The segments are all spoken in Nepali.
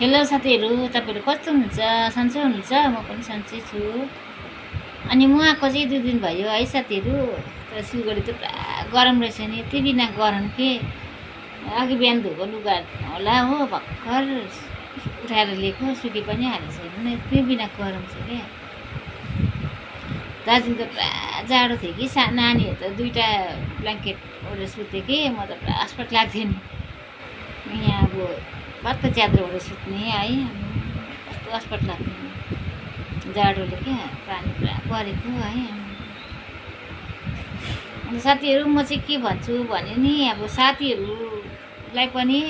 हेलो साथीहरू, तपाईँहरू कस्तो हुनुहुन्छ? सन्चै हुनुहुन्छ? म पनि सन्चै छु। अनि म आएको चाहिँ 2 दिन भयो है साथीहरू। तर सिलगढी त पुरा गरम रहेछ नि, यति बिना गरम के अघि बिहान धोएको लुगा होला हो, भर्खर उठाएर लिएको, सुकी पनि हालेको छैन, यति बिना गरम छ क्या। दार्जिलिङ त पुरा जाडो थियो कि, नानीहरू त 2टा ब्ल्याङ्केट ओढेर सुत्यो कि, म त पुरा अस्पट लाग्थ्यो नि। यहाँ अब भत्त च्यादरबाट सुत्ने है, कस्तो अस्पट लाग्थ्यो जाडोले क्या, पानी पुरा परेको है। अन्त साथीहरू म चाहिँ के भन्छु भने नि, अब साथीहरूलाई पनि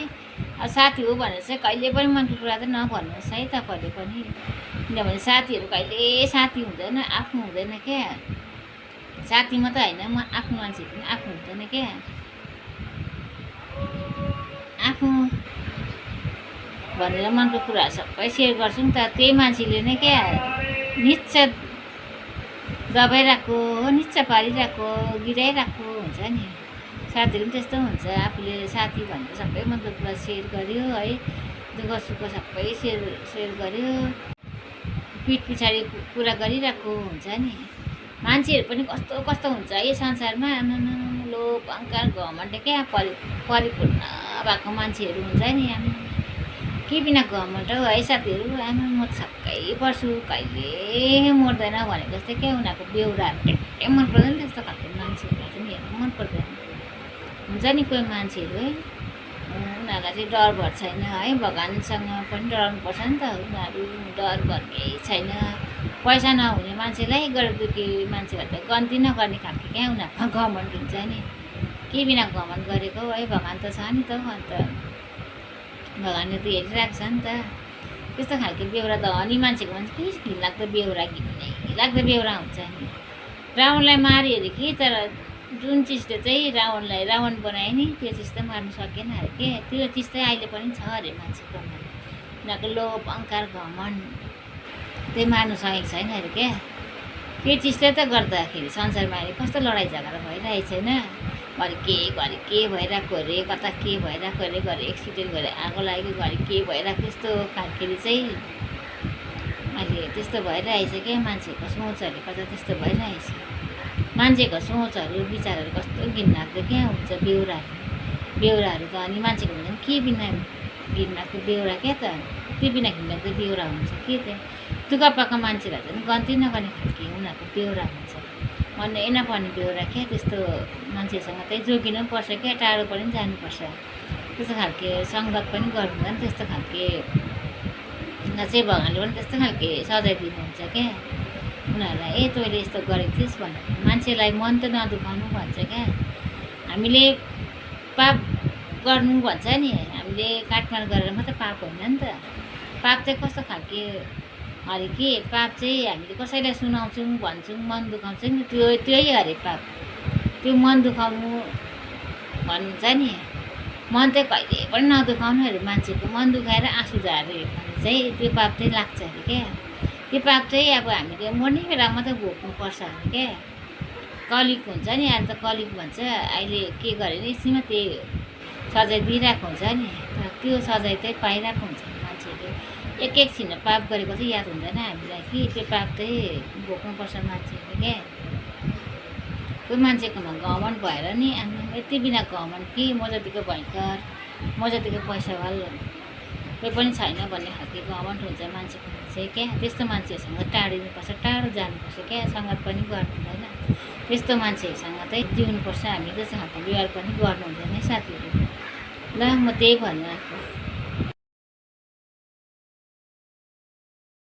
साथी हो भनेर चाहिँ कहिले पनि मनको कुरा त नभन्नुहोस् है तपाईँहरूले पनि, किनभने साथीहरू कहिले साथी हुँदैन, आफ्नो हुँदैन क्या। साथी मात्रै होइन, म आफ्नो मान्छे पनि आफ्नो हुँदैन क्या। आफू भनेर मनको कुरा सबै सेयर गर्छौँ त, त्यही मान्छेले नै क्या निच्च दबाइरहेको, निच्च पारिरहेको, गिराइरहेको हुन्छ नि। साथीहरू पनि त्यस्तो हुन्छ, आफूले साथी भनेर सबै मनको कुरा सेयर गर्यो है, दुःख सुख सबै सेयर गर्यो, पिठ पछाडि कुरा गरिरहेको हुन्छ नि। मान्छेहरू पनि कस्तो कस्तो हुन्छ यो संसारमा, लोभ अहङ्कार घमण्ड क्या परिपूर्ण भएको मान्छेहरू हुन्छ नि। के बिना घमण्ड हो है साथीहरू। म छक्कै पर्छु, कहिले मर्दैन भनेको जस्तै क्या। उनीहरूको बेहोराहरू ट्याक्कै मन पर्दैन, त्यस्तो खालको मान्छेहरूलाई चाहिँ हेर्नु मन पर्दैन। हुन्छ नि कोही मान्छेहरू है, उनीहरूलाई चाहिँ डर भर छैन है, भगवान्सँग पनि डराउनुपर्छ नि त। उनीहरू डर भर केही छैन। पैसा नहुने मान्छेलाई गरीब दुःखी मान्छेहरू त गन्ती नगर्ने खालको क्या, उनीहरूको घमण्ड हुन्छ नि। के बिना घमण्ड गरेको है, भगवान् त छ नि त। अन्त भगवान्ले त हेरिरहेको छ नि त। त्यस्तो खालको बेहोरा धनी मान्छेको मान्छे के घिनलाग्दो बेहोरा, घिनै लाग्दो बेहोरा हुन्छ नि। रावणलाई मार्यो अरे कि, तर जुन चिजले चाहिँ रावणलाई रावण बनायो नि, त्यो चिज त मार्नु सकेन अरे के। त्यो चिज चाहिँ अहिले पनि छ अरे मान्छेकोमा, उनीहरूको लोभ अहङ्कार घमण्ड, त्यही मार्नु सकेको छैन अरे क्या। त्यो चिजले त गर्दाखेरि संसारमा अहिले कस्तो लडाइँ झगडा भइरहेको छैन। घरि के भइरहेको अरे, कता के भइरहेको अरे, घरि एक्सिडेन्ट गरेर आगो लागेको, घरि के भइरहेको, त्यस्तो खालकेले चाहिँ अहिले त्यस्तो भइरहेछ क्या। मान्छेको सोचहरू कता त्यस्तो भइरहेछ। मान्छेको सोचहरू विचारहरू कस्तो घिनलाग्दो क्या हुन्छ। बेहोराहरू त अनि मान्छेको भन्छ के बिना घिनलाग्दो बेहोरा क्या त, त्यो बिना घिनलाग्दो बेहोरा हुन्छ के त। दुःख पाएको मान्छेलाई चाहिँ गन्ती नगर्ने खालको उनीहरूको बेहोरा हुन्छ, मनै नपर्ने बेहोरा क्या। त्यस्तो मान्छेसँग चाहिँ जोगिनु पनि पर्छ क्या, टाढो पनि जानुपर्छ। त्यस्तो खालको सङ्गत पनि गर्नुहुँदैन। त्यस्तो खालको चाहिँ भगवान्ले पनि त्यस्तो खालको सजाय दिनुहुन्छ क्या उनीहरूलाई। तैँले यस्तो गरेको थिइस् भनेर मान्छेलाई मन त नदुखाउनु भन्छ क्या। हामीले पाप गर्नु भन्छ नि, हामीले काटमार गरेर मात्रै पाप होइन नि त। पाप चाहिँ कस्तो खालको अरे के, पाप चाहिँ हामीले कसैलाई सुनाउँछौँ भन्छौँ, मन दुखाउँछौँ नि, त्यही अरे पाप। त्यो मन दुखाउनु भन्छ नि, मन चाहिँ कहिले पनि नदुखाउनु अरे। मान्छेको मन दुखाएर आँसु झार्यो भने चाहिँ त्यो पाप चाहिँ लाग्छ अरे क्या। त्यो पाप चाहिँ अब हामीले मर्ने बेला मात्रै भोग्नुपर्छ अरे क्या। कलिग हुन्छ नि, अहिले त कलिग भन्छ, अहिले के गरे नि यसमा त्यही सजाय दिइरहेको हुन्छ नि। तर त्यो सजाय चाहिँ पाइरहेको हुन्छ मान्छेले। एकछिन पाप गरेको चाहिँ याद हुँदैन हामीलाई कि त्यो पाप चाहिँ भोग्नुपर्छ मान्छेले क्या। कोही मान्छेकोमा घमण्ड भएर नि यति बिना घमण्ड कि म जतिको भयङ्कर, म जतिको पैसावाला कोही पनि छैन भन्ने खालको घमण्ड हुन्छ मान्छेको चाहिँ क्या। त्यस्तो मान्छेहरूसँग टाढिनुपर्छ, टाढो जानुपर्छ क्या, सङ्गत पनि गर्नु हुँदैन। त्यस्तो मान्छेहरूसँग चाहिँ जिउनुपर्छ हामी, त्यस्तो खालको व्यवहार पनि गर्नु हुँदैन साथीहरू। ल म त्यही भन्नु आएको।